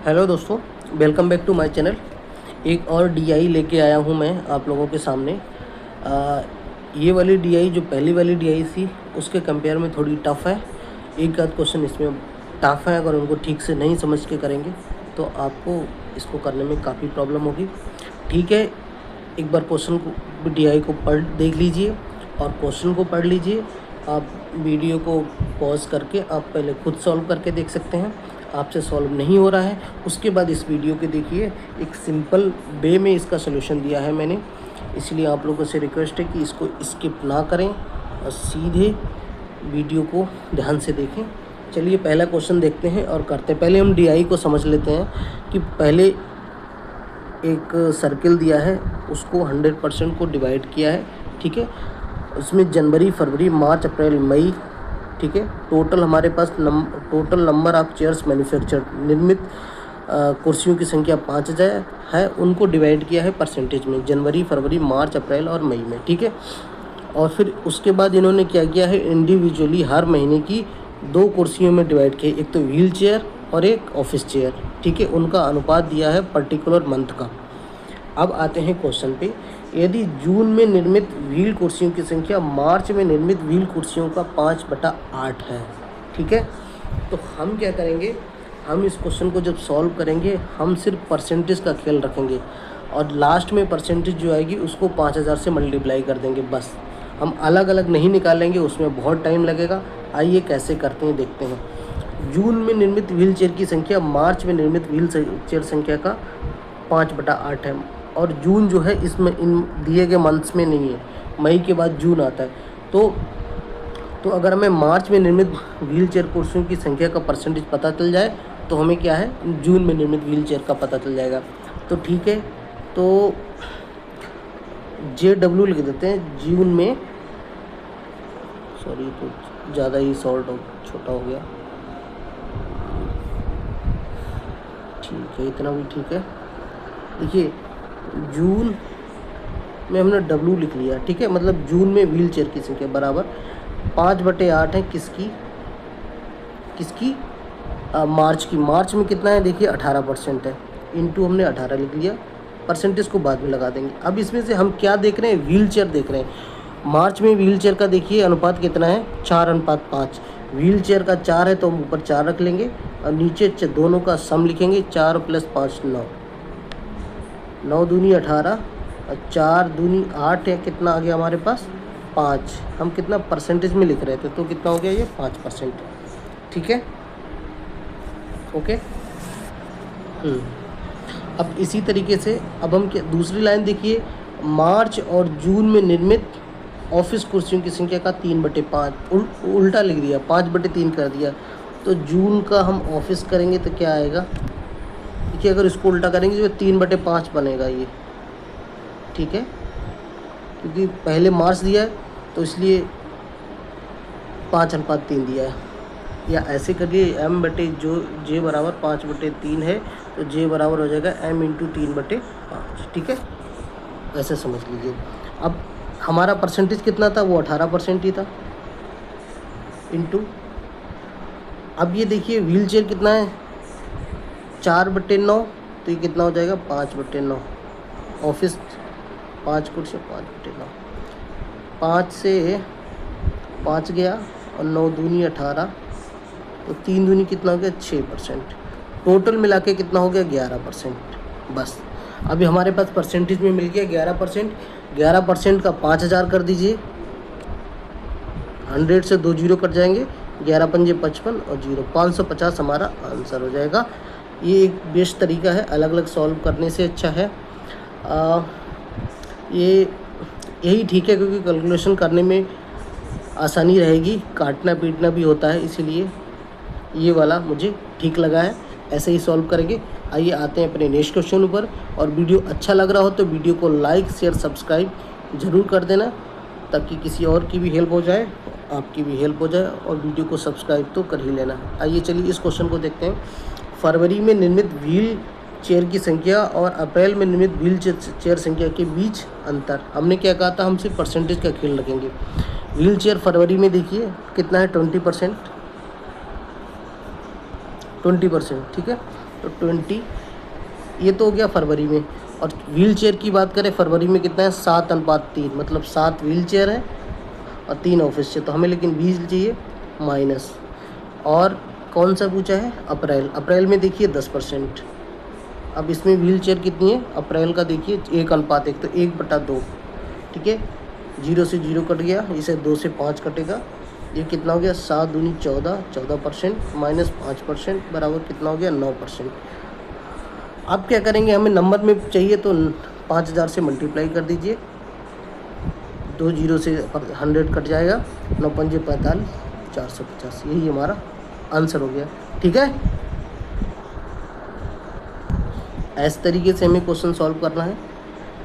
Hello दोस्तों, welcome back to my channel. एक और डीआई लेके आया हूँ मैं आप लोगों के सामने। ये वाली डीआई जो पहली वाली डीआई थी उसके कंपेयर में थोड़ी टफ़ है। एक आध क्वेश्चन इसमें टफ़ है, अगर उनको ठीक से नहीं समझ के करेंगे तो आपको इसको करने में काफ़ी प्रॉब्लम होगी। ठीक है, एक बार क्वेश्चन को डीआई को पढ़ देख लीजिए और क्वेश्चन को पढ़ लीजिए। आप वीडियो को पॉज करके आप पहले खुद सॉल्व करके देख सकते हैं। आपसे सॉल्व नहीं हो रहा है उसके बाद इस वीडियो के देखिए, एक सिंपल वे में इसका सलूशन दिया है मैंने। इसलिए आप लोगों से रिक्वेस्ट है कि इसको स्किप ना करें और सीधे वीडियो को ध्यान से देखें। चलिए पहला क्वेश्चन देखते हैं और करते हैं। पहले हम डीआई को समझ लेते हैं कि पहले एक सर्किल दिया है, उसको 100% को डिवाइड किया है। ठीक है, उसमें जनवरी, फरवरी, मार्च, अप्रैल, मई। ठीक है, टोटल हमारे पास total number of chairs manufacture निर्मित कुर्सियों की संख्या 5000 है। उनको डिवाइड किया है परसेंटेज में, जनवरी, फरवरी, मार्च, अप्रैल और मई में। ठीक है, और फिर उसके बाद इन्होंने क्या किया है, इंडिविजुअली हर महीने की 2 कुर्सियों में डिवाइड किया, एक तो व्हील चेयर और एक ऑफिस चेयर। ठीक है, उनका अनुपात दिया है पर्टिकुलर मंथ का। अब आते हैं क्वेश्चन पे। यदि जून में निर्मित व्हील कुर्सियों की संख्या मार्च में निर्मित व्हील कुर्सियों का 5/8 है। ठीक है, तो हम क्या करेंगे, हम इस क्वेश्चन को जब सॉल्व करेंगे हम सिर्फ परसेंटेज का ख्याल रखेंगे और लास्ट में परसेंटेज जो आएगी उसको 5000 से मल्टीप्लाई कर देंगे बस। हम अलग अलग नहीं निकालेंगे, उसमें बहुत टाइम लगेगा। आइए कैसे करते हैं देखते हैं। जून में निर्मित व्हील चेयर की संख्या मार्च में निर्मित व्हील चेयर संख्या का 5/8 है और जून जो है इसमें इन दिए गए मंथ्स में नहीं है, मई के बाद जून आता है। तो अगर हमें मार्च में निर्मित व्हील चेयर कुर्सियों की संख्या का परसेंटेज पता चल जाए तो हमें क्या है, जून में निर्मित व्हील चेयर का पता चल जाएगा। तो ठीक है, तो JW लिख देते हैं जून में। सॉरी, तो ज़्यादा ही छोटा हो गया। ठीक है, इतना भी ठीक है। देखिए, जून में हमने W लिख लिया। ठीक है, मतलब जून में व्हील चेयर की संख्या बराबर 5/8 है किसकी मार्च की। मार्च में कितना है, देखिए 18% है, इंटू हमने 18 लिख लिया। परसेंटेज को बाद में लगा देंगे। अब इसमें से हम क्या देख रहे हैं, व्हील चेयर देख रहे हैं। मार्च में व्हील चेयर का देखिए अनुपात कितना है, 4:5। व्हील चेयर का 4 है तो हम ऊपर 4 रख लेंगे और नीचे दोनों का सम लिखेंगे। 4 + 5 9, 9 दूनी 18 और 4 दूनी 8 है। कितना आ गया हमारे पास, 5। हम कितना परसेंटेज में लिख रहे थे तो कितना हो गया ये, 5%। ठीक है, ओके। अब इसी तरीके से अब हम क्या, दूसरी लाइन देखिए, मार्च और जून में निर्मित ऑफिस कुर्सियों की संख्या का 3/5 उल्टा लिख दिया, 5/3 कर दिया। तो जून का हम ऑफिस करेंगे तो क्या आएगा, देखिए अगर इसको उल्टा करेंगे तो 3/5 बनेगा ये। ठीक है, क्योंकि पहले मार्च दिया है तो इसलिए 5:3 दिया है। या ऐसे करिए, J बराबर 5/3 है तो J बराबर हो जाएगा M × 3/5। ठीक है, ऐसे समझ लीजिए। अब हमारा परसेंटेज कितना था, वो 18% ही था, इंटू। अब ये देखिए व्हील चेयर कितना है, 4/9, तो ये कितना हो जाएगा, 5/9। ऑफिस 5 कुर्सी, 5/9, 5 से 5 गया और 9 दूनी 18, तो 3 दूनी कितना हो गया, 6%। टोटल मिला के कितना हो गया, 11%। बस अभी हमारे पास परसेंटेज में मिल गया 11%। 11% का 5000 कर दीजिए, 100 से 2 जीरो कट जाएंगे, 11 पंजे 55 और 0, 550 हमारा आंसर हो जाएगा। ये एक बेस्ट तरीका है, अलग अलग सॉल्व करने से अच्छा है। यही ठीक है, क्योंकि कैलकुलेशन करने में आसानी रहेगी, काटना पीटना भी होता है, इसीलिए ये वाला मुझे ठीक लगा है। ऐसे ही सॉल्व करेंगे। आइए आते हैं अपने नेक्स्ट क्वेश्चन ऊपर। और वीडियो अच्छा लग रहा हो तो वीडियो को लाइक शेयर सब्सक्राइब ज़रूर कर देना, ताकि किसी और की भी हेल्प हो जाए, आपकी भी हेल्प हो जाए। और वीडियो को सब्सक्राइब तो कर ही लेना। आइए चलिए इस क्वेश्चन को देखते हैं। फरवरी में निर्मित व्हील चेयर की संख्या और अप्रैल में निर्मित व्हील चेयर संख्या के बीच अंतर। हमने क्या कहा था, हम सिर्फ परसेंटेज का ख्याल रखेंगे। व्हील चेयर फरवरी में देखिए कितना है, 20%। 20%, ठीक है। तो 20 ये तो हो गया फरवरी में। और व्हील चेयर की बात करें फरवरी में कितना है 7:3, मतलब 7 व्हील चेयर है और 3 ऑफिस चेयर। तो हमें लेकिन 20 चाहिए माइनस। और कौन सा पूछा है अप्रैल, अप्रैल में देखिए 10%। अब इसमें व्हील चेयर कितनी है अप्रैल का देखिए 1:1, तो 1/2, ठीक है। 0 से 0 कट गया, इसे 2 से 5 कटेगा, ये कितना हो गया 7 दूनी 14, 14% माइनस 5% बराबर कितना हो गया 9%। अब क्या करेंगे, हमें नंबर में चाहिए तो 5000 से मल्टीप्लाई कर दीजिए, 2 0 से 100 कट जाएगा, 9 पंजे 45, 450, यही हमारा आंसर हो गया, ठीक है। इस तरीके से हमें क्वेश्चन सॉल्व करना है,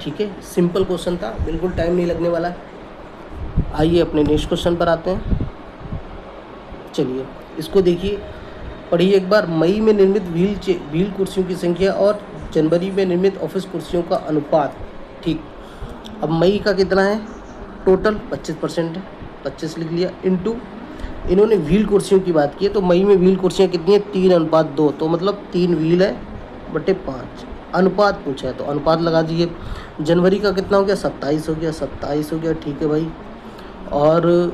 ठीक है। सिंपल क्वेश्चन था, बिल्कुल टाइम नहीं लगने वाला है। आइए अपने नेक्स्ट क्वेश्चन पर आते हैं। चलिए इसको देखिए, पढ़िए एक बार। मई में निर्मित व्हील कुर्सियों की संख्या और जनवरी में निर्मित ऑफिस कुर्सियों का अनुपात, ठीक। अब मई का कितना है टोटल 25% है, 25 लिख लिया, इनटू इन्होंने व्हील कुर्सियों की बात की है, तो मई में व्हील कुर्सियाँ कितनी है 3:2, तो मतलब 3 व्हील है बटे 5, अनुपात पूछा है तो अनुपात लगा दीजिए। जनवरी का कितना हो गया 27 हो गया, 27 हो गया, ठीक है भाई। और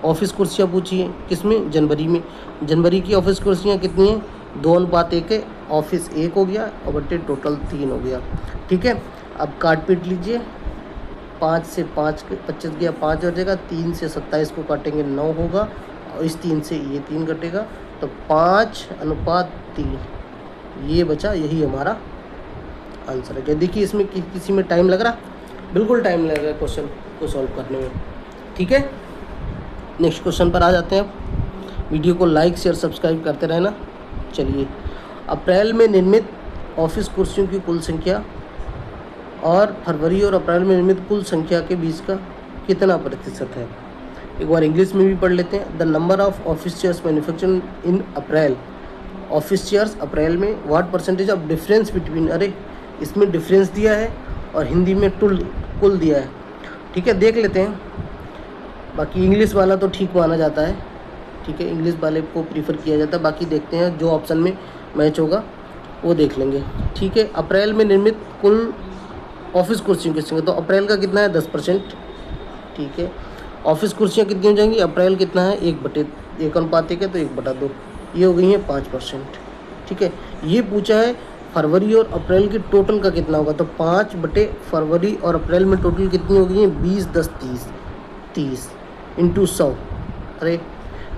ऑफिस कुर्सियाँ पूछी है किसमें जनवरी में, जनवरी की ऑफिस कुर्सियाँ कितनी हैं 2:1 है, ऑफिस 1 हो गया और बटे टोटल 3 हो गया, ठीक है। अब काट पीट लीजिए, 5 से 5 25 गया, 5 हो जाएगा, 3 से 27 को काटेंगे 9 होगा, और इस 3 से ये 3 कटेगा, तो 5:3 ये बचा, यही हमारा आंसर है। क्या देखिए इसमें किसी में टाइम लग रहा, बिल्कुल टाइम लग रहा है क्वेश्चन को सॉल्व करने में, ठीक है। नेक्स्ट क्वेश्चन पर आ जाते हैं। वीडियो को लाइक शेयर सब्सक्राइब करते रहना। चलिए, अप्रैल में निर्मित ऑफिस कुर्सियों की कुल संख्या और फरवरी और अप्रैल में निर्मित कुल संख्या के बीच का कितना प्रतिशत है। एक बार इंग्लिश में भी पढ़ लेते हैं। The number of office chairs manufactured in April, office chairs April में, what percentage of difference between, अरे इसमें डिफरेंस दिया है और हिंदी में कुल दिया है, ठीक है, देख लेते हैं। बाकी इंग्लिश वाला तो ठीक माना जाता है, ठीक है, इंग्लिश वाले को प्रीफर किया जाता है। बाकी देखते हैं जो ऑप्शन में मैच होगा वो देख लेंगे, ठीक है। अप्रैल में निर्मित कुल ऑफिस कुर्सियों की संख्या, तो अप्रैल का कितना है 10%, ठीक है। ऑफिस कुर्सियाँ कितनी हो जाएंगी, अप्रैल कितना है 1:1 है, तो 1/2, ये हो गई है 5%, ठीक है। ये पूछा है फरवरी और अप्रैल के टोटल का कितना होगा, तो 5 बटे फरवरी और अप्रैल में टोटल कितनी हो गई है 20, 10, 30 इंटू 100। अरे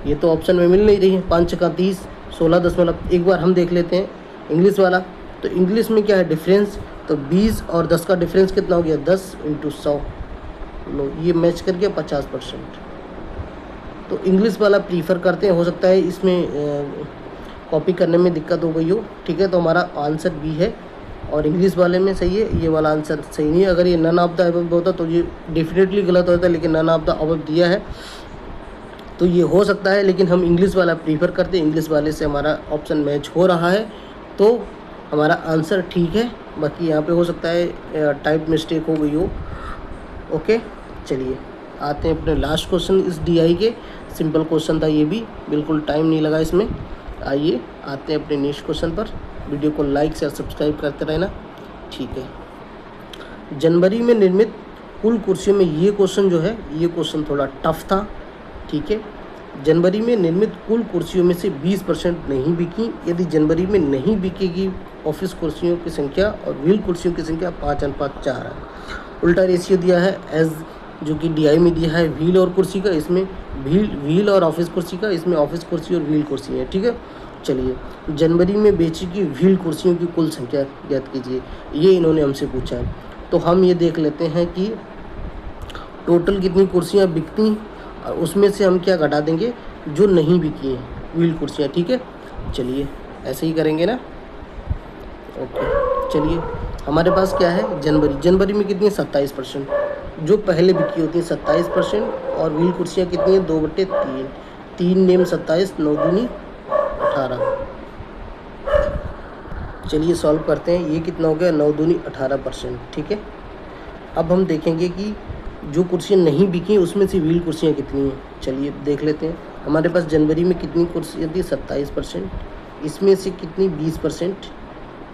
ये तो ऑप्शन में मिल नहीं रही है, 5 का 30, 16 एक बार हम देख लेते हैं इंग्लिश वाला। तो इंग्लिश में क्या है डिफरेंस, तो 20 और 10 का डिफरेंस कितना हो गया 10 इंटू 100, लो ये मैच कर गया 50%। तो इंग्लिश वाला प्रीफर करते हैं, हो सकता है इसमें कॉपी करने में दिक्कत हो गई हो, ठीक है। तो हमारा आंसर बी है और इंग्लिश वाले में सही है, ये वाला आंसर सही नहीं है। अगर ये नन ऑफ द अबव होता तो ये डेफिनेटली गलत होता, लेकिन नन ऑफ द अबव दिया है तो ये हो सकता है, लेकिन हम इंग्लिश वाला प्रीफर करते हैं। इंग्लिश वाले से हमारा ऑप्शन मैच हो रहा है तो हमारा आंसर ठीक है। बाकी यहाँ पे हो सकता है टाइप मिस्टेक हो गई हो, ओके। चलिए आते हैं अपने लास्ट क्वेश्चन इस डीआई के। सिंपल क्वेश्चन था ये भी, बिल्कुल टाइम नहीं लगा इसमें। आइए आते हैं अपने नेक्स्ट क्वेश्चन पर। वीडियो को लाइक शेयर सब्सक्राइब करते रहना, ठीक है। जनवरी में निर्मित कुल कुर्सियों में, ये क्वेश्चन जो है ये क्वेश्चन थोड़ा टफ था, ठीक है। जनवरी में निर्मित कुल कुर्सियों में से 20% नहीं बिकी। यदि जनवरी में नहीं बिकेगी ऑफिस कुर्सियों की संख्या और व्हील कुर्सियों की संख्या 5:4 है। उल्टा रेशियो दिया है एज जो कि डीआई में दिया है व्हील और कुर्सी का, इसमें व्हील और ऑफिस कुर्सी का, इसमें ऑफिस कुर्सी और व्हील कुर्सी है, ठीक है। चलिए, जनवरी में बेची गई व्हील कुर्सियों की कुल संख्या ज्ञात कीजिए, ये इन्होंने हमसे पूछा है। तो हम ये देख लेते हैं कि टोटल कितनी कुर्सियाँ बिकती, और उसमें से हम क्या घटा देंगे जो नहीं बिकी हैं व्हील कुर्सियाँ, ठीक है। चलिए ऐसे ही करेंगे ना, ओके। चलिए हमारे पास क्या है जनवरी में कितनी है 27%, जो पहले बिकी होती हैं 27%, और व्हील कुर्सियाँ कितनी हैं 2/3, 3 नेम 27, 9 दूनी 18। चलिए सॉल्व करते हैं, ये कितना हो गया 9 दूनी 18%, ठीक है। अब हम देखेंगे कि जो कुर्सियाँ नहीं बिकी उसमें से व्हील कुर्सियाँ कितनी हैं। चलिए देख लेते हैं। हमारे पास जनवरी में कितनी कुर्सियाँ थी 27%, इसमें से कितनी 20%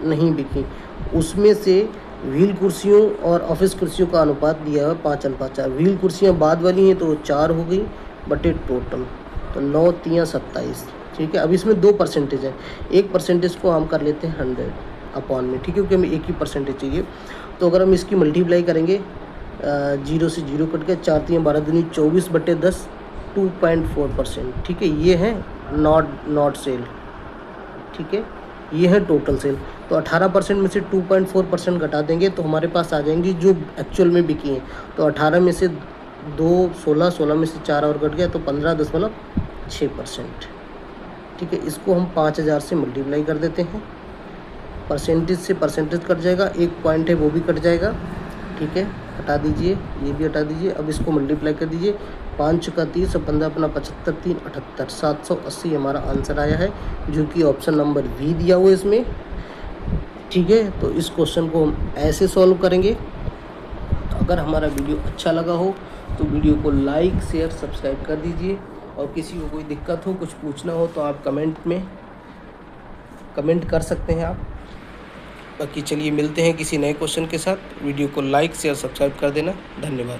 नहीं बिकी। उसमें से व्हील कुर्सियों और ऑफिस कुर्सियों का अनुपात दिया है 5:4। व्हील कुर्सियाँ बाद वाली हैं तो 4 हो गई बटे टोटल, तो 9 3 27। ठीक है, अब इसमें 2 परसेंटेज है, 1 परसेंटेज को हम कर लेते हैं 100 अपॉन में। ठीक है, क्योंकि हमें एक ही परसेंटेज चाहिए। तो अगर हम इसकी मल्टीप्लाई करेंगे 0 से 0 कट के 4 3 12 दूनी 24 बटे 10, 2.4%। ठीक है, ये है नॉट सेल। ठीक है, ये है टोटल सेल। तो 18% में से 2.4% घटा देंगे तो हमारे पास आ जाएंगी जो एक्चुअल में बिकी हैं। तो 18 में से 2 16, 16 में से 4 और घट गया तो 15.6%। ठीक है, इसको हम 5000 से मल्टीप्लाई कर देते हैं। परसेंटेज से परसेंटेज कट जाएगा, एक पॉइंट है वो भी कट जाएगा। ठीक है, हटा दीजिए, ये भी हटा दीजिए। अब इसको मल्टीप्लाई कर दीजिए, 5 का 30 और 15 अपना 75, 3 78, 780 हमारा आंसर आया है, जो कि ऑप्शन नंबर वी दिया हुआ है इसमें। ठीक है, तो इस क्वेश्चन को हम ऐसे सॉल्व करेंगे। अगर हमारा वीडियो अच्छा लगा हो तो वीडियो को लाइक शेयर सब्सक्राइब कर दीजिए, और किसी को कोई दिक्कत हो, कुछ पूछना हो तो आप कमेंट में कमेंट कर सकते हैं आप। बाकी चलिए मिलते हैं किसी नए क्वेश्चन के साथ। वीडियो को लाइक शेयर सब्सक्राइब कर देना। धन्यवाद।